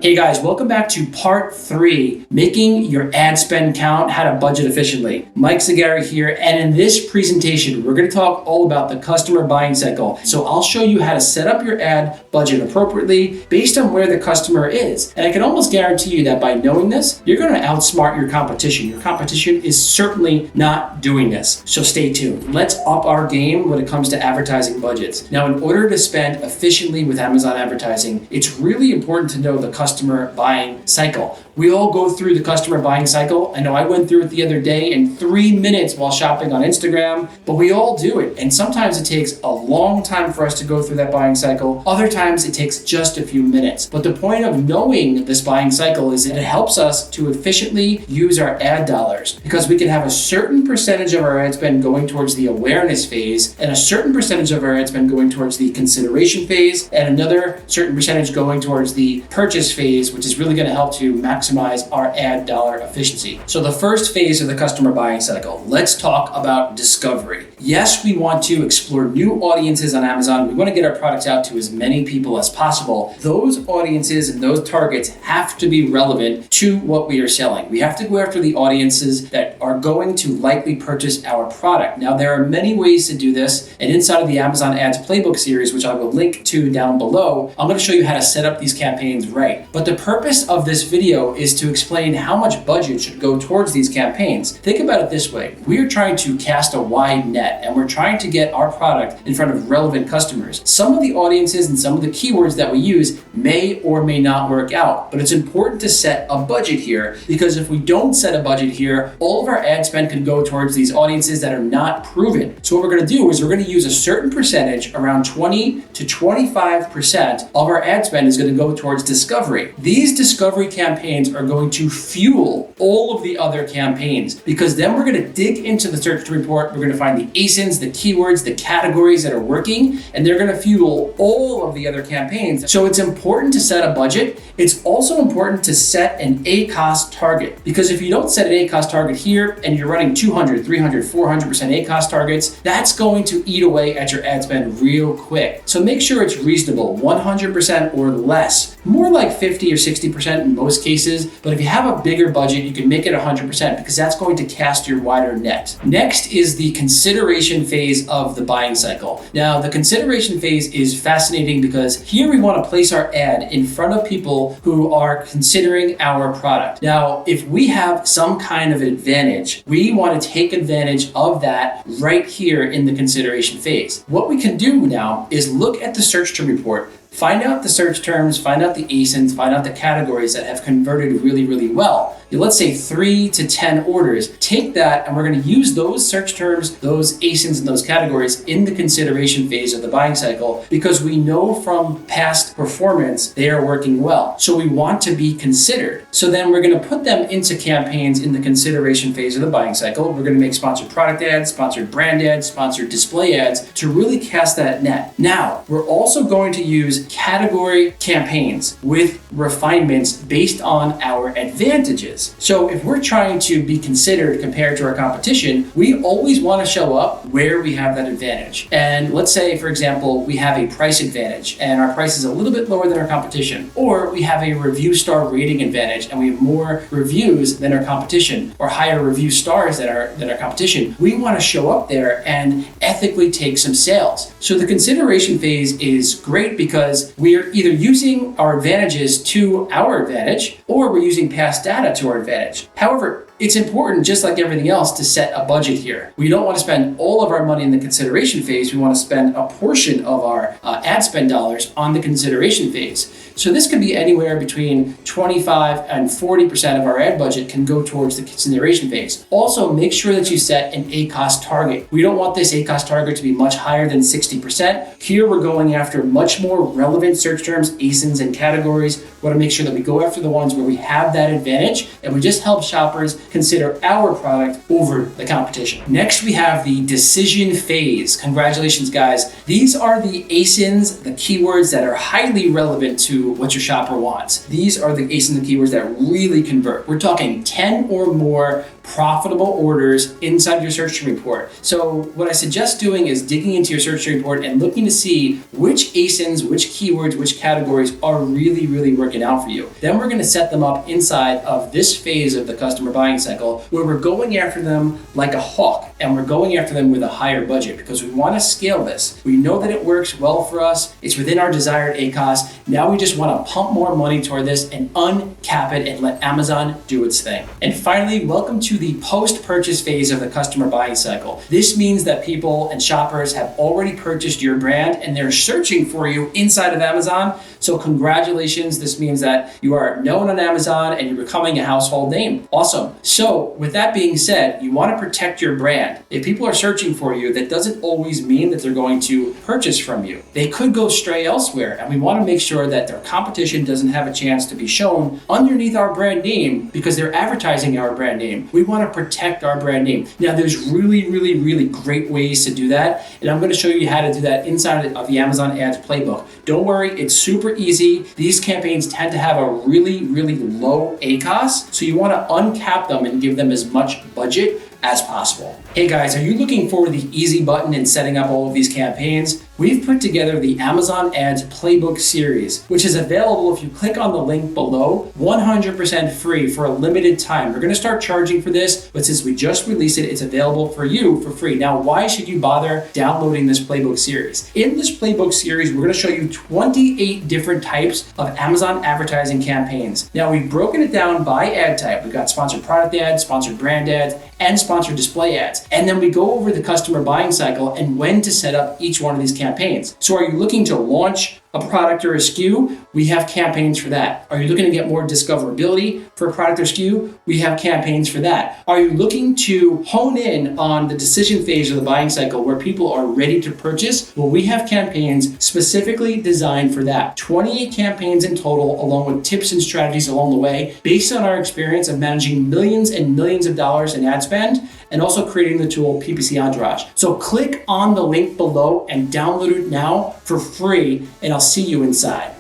Hey guys, welcome back to part 3, making your ad spend count, how to budget efficiently. Mike Zagari here, and in this presentation, we're going to talk all about the customer buying cycle. So I'll show you how to set up your ad budget appropriately based on where the customer is. And I can almost guarantee you that by knowing this, you're going to outsmart your competition. Your competition is certainly not doing this. So stay tuned. Let's up our game when it comes to advertising budgets. Now, in order to spend efficiently with Amazon advertising, it's really important to know the customer buying cycle. We all go through the customer buying cycle. I know I went through it the other day in 3 minutes while shopping on Instagram, but we all do it. And sometimes it takes a long time for us to go through that buying cycle. Other times it takes just a few minutes. But the point of knowing this buying cycle is that it helps us to efficiently use our ad dollars, because we can have a certain percentage of our ad spend going towards the awareness phase and a certain percentage of our ad spend going towards the consideration phase and another certain percentage going towards the purchase phase, which is really going to help to maximize our ad dollar efficiency. So the first phase of the customer buying cycle, let's talk about discovery. Yes, we want to explore new audiences on Amazon. We want to get our products out to as many people as possible. Those audiences and those targets have to be relevant to what we are selling. We have to go after the audiences that are going to likely purchase our product. Now, there are many ways to do this, and inside of the Amazon Ads Playbook series, which I will link to down below, I'm going to show you how to set up these campaigns right. But the purpose of this video is to explain how much budget should go towards these campaigns. Think about it this way. We are trying to cast a wide net, and we're trying to get our product in front of relevant customers. Some of the audiences and some of the keywords that we use may or may not work out, but it's important to set a budget here, because if we don't set a budget here, all of our ad spend can go towards these audiences that are not proven. So what we're going to do is we're going to use a certain percentage, around 20 to 25% of our ad spend is going to go towards discovery. These discovery campaigns are going to fuel all of the other campaigns, because then we're going to dig into the search report. We're going to find the ASINs, the keywords, the categories that are working, and they're going to fuel all of the other campaigns. So it's important to set a budget. It's also important to set an ACoS target, because if you don't set an ACoS target here and you're running 200, 300, 400% ACoS targets, that's going to eat away at your ad spend real quick. So make sure it's reasonable, 100% or less. More like 50 or 60% in most cases, but if you have a bigger budget, you can make it 100%, because that's going to cast your wider net. Next is the consideration phase of the buying cycle. Now, the consideration phase is fascinating because here we want to place our ad in front of people who are considering our product. Now, if we have some kind of advantage, we want to take advantage of that right here in the consideration phase. What we can do now is look at the search term report, find out the search terms, find out the ASINs, find out the categories that have converted really, really well. Let's say 3 to 10 orders. Take that, and we're going to use those search terms, those ASINs, and those categories in the consideration phase of the buying cycle, because we know from past performance they are working well. So we want to be considered. So then we're going to put them into campaigns in the consideration phase of the buying cycle. We're going to make sponsored product ads, sponsored brand ads, sponsored display ads to really cast that net. Now, we're also going to use category campaigns with refinements based on our advantages. So if we're trying to be considered compared to our competition, we always want to show up where we have that advantage. And let's say, for example, we have a price advantage and our price is a little bit lower than our competition, or we have a review star rating advantage and we have more reviews than our competition, or higher review stars than our competition. We want to show up there and ethically take some sales. So the consideration phase is great because we are either using our advantages to our advantage, or we're using past data to our advantage. However, it's important, just like everything else, to set a budget here. We don't want to spend all of our money in the consideration phase. We want to spend a portion of our ad spend dollars on the consideration phase. So this could be anywhere between 25 and 40% of our ad budget can go towards the consideration phase. Also, make sure that you set an ACoS target. We don't want this ACoS target to be much higher than 60%. Here, we're going after much more relevant search terms, ASINs, and categories. We want to make sure that we go after the ones where we have that advantage, and we just help shoppers consider our product over the competition. Next, we have the decision phase. Congratulations, guys. These are the ASINs, the keywords that are highly relevant to what your shopper wants. These are the ASINs and keywords that really convert. We're talking 10 or more profitable orders inside your search report. So what I suggest doing is digging into your search report and looking to see which ASINs, which keywords, which categories are really working out for you. Then we're going to set them up inside of this phase of the customer buying cycle where we're going after them like a hawk, and we're going after them with a higher budget because we want to scale this. We know that it works well for us. It's within our desired ACOS. Now we just want to pump more money toward this and uncap it and let Amazon do its thing. And finally, welcome to the post-purchase phase of the customer buying cycle. This means that people and shoppers have already purchased your brand and they're searching for you inside of Amazon. So congratulations. This means that you are known on Amazon and you're becoming a household name. Awesome. So with that being said, you want to protect your brand. If people are searching for you, that doesn't always mean that they're going to purchase from you. They could go stray elsewhere, and we want to make sure that their competition doesn't have a chance to be shown underneath our brand name because they're advertising our brand name. We want to protect our brand name. Now, there's really great ways to do that, and I'm going to show you how to do that inside of the Amazon Ads Playbook. Don't worry, it's super easy. These campaigns tend to have a really low ACOS, so you want to uncap them and give them as much budget as possible. Hey guys, are you looking for the easy button in setting up all of these campaigns? We've put together the Amazon Ads Playbook series, which is available if you click on the link below, 100% free for a limited time. We're going to start charging for this, but since we just released it, it's available for you for free. Now, why should you bother downloading this Playbook series? In this Playbook series, we're going to show you 28 different types of Amazon advertising campaigns. Now, we've broken it down by ad type. We've got sponsored product ads, sponsored brand ads, and sponsored display ads. And then we go over the customer buying cycle and when to set up each one of these campaigns. So are you looking to launch a product or a SKU? We have campaigns for that. Are you looking to get more discoverability for a product or SKU? We have campaigns for that. Are you looking to hone in on the decision phase of the buying cycle where people are ready to purchase? Well, we have campaigns specifically designed for that. 28 campaigns in total, along with tips and strategies along the way, based on our experience of managing millions and millions of dollars in ad spend, and also creating the tool PPC Entourage. So click on the link below and download it now for free, and I'll see you inside.